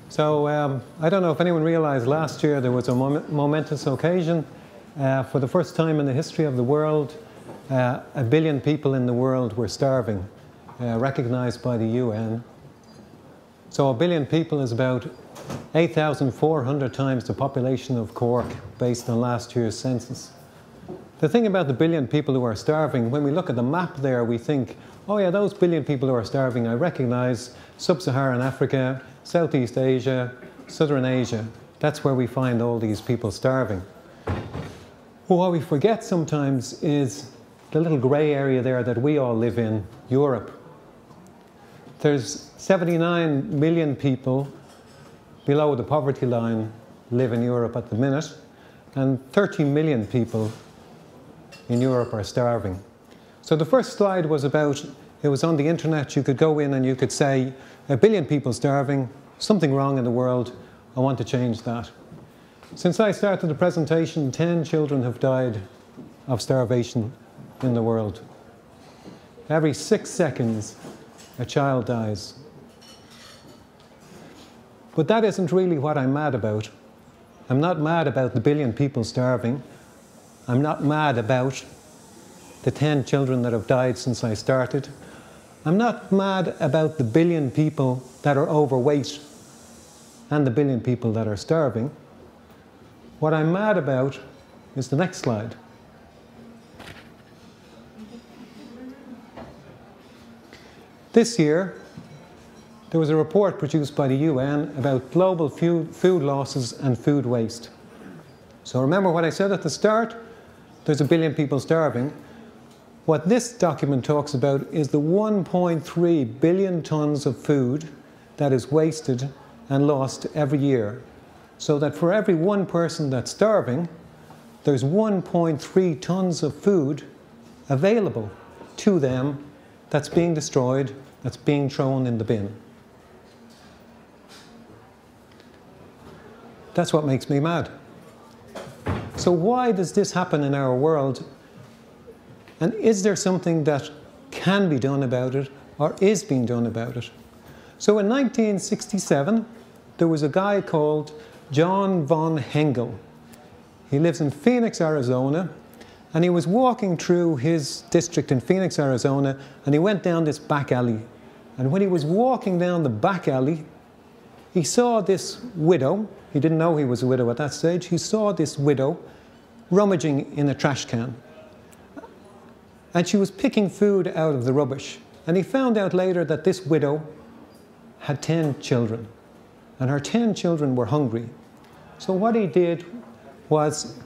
I don't know if anyone realized last year there was a momentous occasion. For the first time in the history of the world, 1 billion people in the world were starving, recognized by the UN. So 1 billion people is about 8,400 times the population of Cork based on last year's census. The thing about the 1 billion people who are starving, when we look at the map there, we think, oh yeah, those 1 billion people who are starving, I recognize Sub-Saharan Africa, Southeast Asia, Southern Asia. That's where we find all these people starving. What we forget sometimes is the little grey area there that we all live in, Europe. There's 79 million people below the poverty line live in Europe at the minute, and 30 million people in Europe are starving. So the first slide was about, it was on the internet, you could go in and you could say, 1 billion people starving, something wrong in the world, I want to change that. Since I started the presentation, 10 children have died of starvation in the world. Every 6 seconds, a child dies. But that isn't really what I'm mad about. I'm not mad about the 1 billion people starving. I'm not mad about the 10 children that have died since I started. I'm not mad about the 1 billion people that are overweight and the 1 billion people that are starving. What I'm mad about is the next slide. This year, there was a report produced by the UN about global food losses and food waste. So remember what I said at the start? There's 1 billion people starving. What this document talks about is the 1.3 billion tons of food that is wasted and lost every year. So that for every one person that's starving, there's 1.3 tons of food available to them that's being destroyed, that's being thrown in the bin. That's what makes me mad. So why does this happen in our world? And is there something that can be done about it, or is being done about it? So in 1967, there was a guy called John von Hengel. He lives in Phoenix, Arizona, and he was walking through his district in Phoenix, Arizona, and he went down this back alley. And when he was walking down the back alley, he saw this widow. He didn't know he was a widow at that stage. He saw this widow rummaging in a trash can. And she was picking food out of the rubbish. And he found out later that this widow had 10 children. And her 10 children were hungry. So what he did was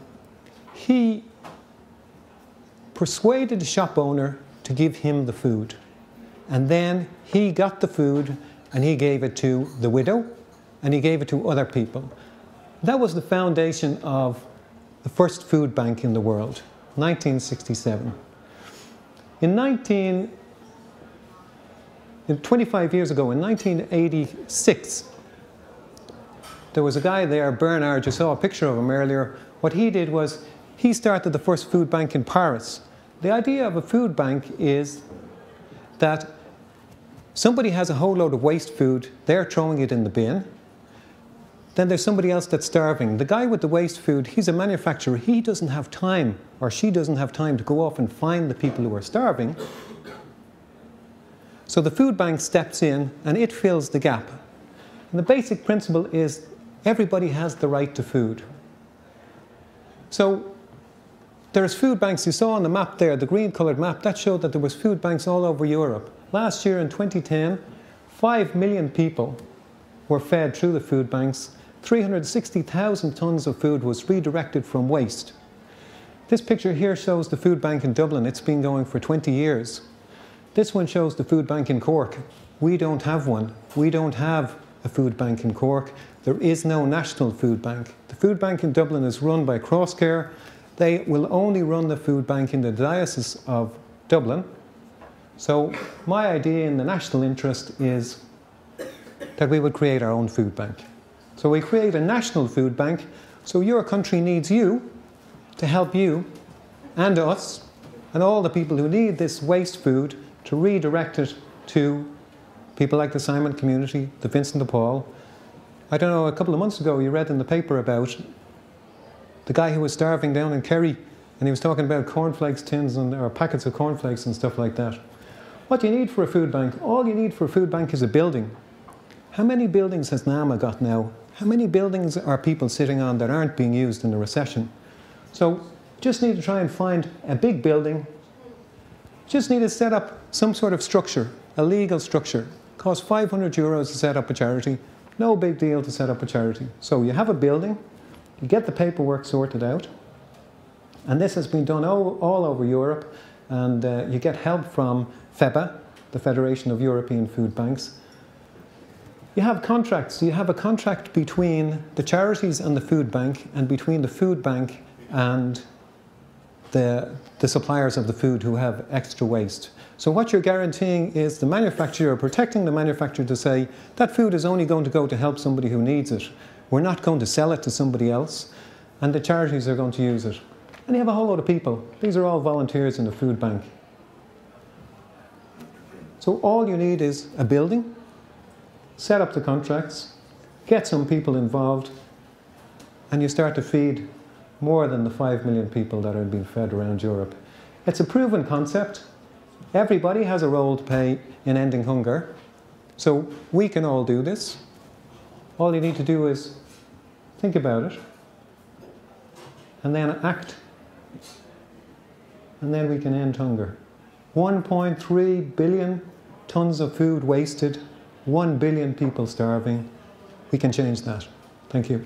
he persuaded the shop owner to give him the food. And then he got the food and he gave it to the widow and he gave it to other people. That was the foundation of the first food bank in the world, 1967. In 25 years ago, in 1986, there was a guy there, Bernard, you saw a picture of him earlier. What he did was, he started the first food bank in Paris. The idea of a food bank is that somebody has a whole load of waste food, they're throwing it in the bin. Then there's somebody else that's starving. The guy with the waste food, he's a manufacturer. He doesn't have time, or she doesn't have time to go off and find the people who are starving. So the food bank steps in and it fills the gap. And the basic principle is everybody has the right to food. So there's food banks, you saw on the map there, the green coloured map, that showed that there was food banks all over Europe. Last year in 2010, 5 million people were fed through the food banks. 360,000 tonnes of food was redirected from waste. This picture here shows the food bank in Dublin. It's been going for 20 years. This one shows the food bank in Cork. We don't have one. We don't have a food bank in Cork. There is no national food bank. The food bank in Dublin is run by Crosscare. They will only run the food bank in the Diocese of Dublin. So my idea in the national interest is that we would create our own food bank. So we create a national food bank, so your country needs you to help you and us and all the people who need this waste food to redirect it to people like the Simon community, the Vincent de Paul, I don't know, a couple of months ago you read in the paper about the guy who was starving down in Kerry, and he was talking about cornflakes tins or packets of cornflakes and stuff like that. What do you need for a food bank? All you need for a food bank is a building. How many buildings has NAMA got now? How many buildings are people sitting on that aren't being used in the recession? So just need to try and find a big building. Just need to set up some sort of structure, a legal structure. Costs €500 to set up a charity. No big deal to set up a charity. So you have a building, you get the paperwork sorted out, and this has been done all over Europe, and you get help from FEBA, the Federation of European Food Banks. You have contracts. You have a contract between the charities and the food bank, and between the food bank and the suppliers of the food who have extra waste. So what you're guaranteeing is the manufacturer, protecting the manufacturer to say that food is only going to go to help somebody who needs it. We're not going to sell it to somebody else, and the charities are going to use it. And you have a whole lot of people. These are all volunteers in the food bank. So all you need is a building, set up the contracts, get some people involved, and you start to feed more than the 5 million people that are being fed around Europe. It's a proven concept. Everybody has a role to play in ending hunger. So we can all do this. All you need to do is think about it, and then act, and then we can end hunger. 1.3 billion tons of food wasted, 1 billion people starving. We can change that. Thank you.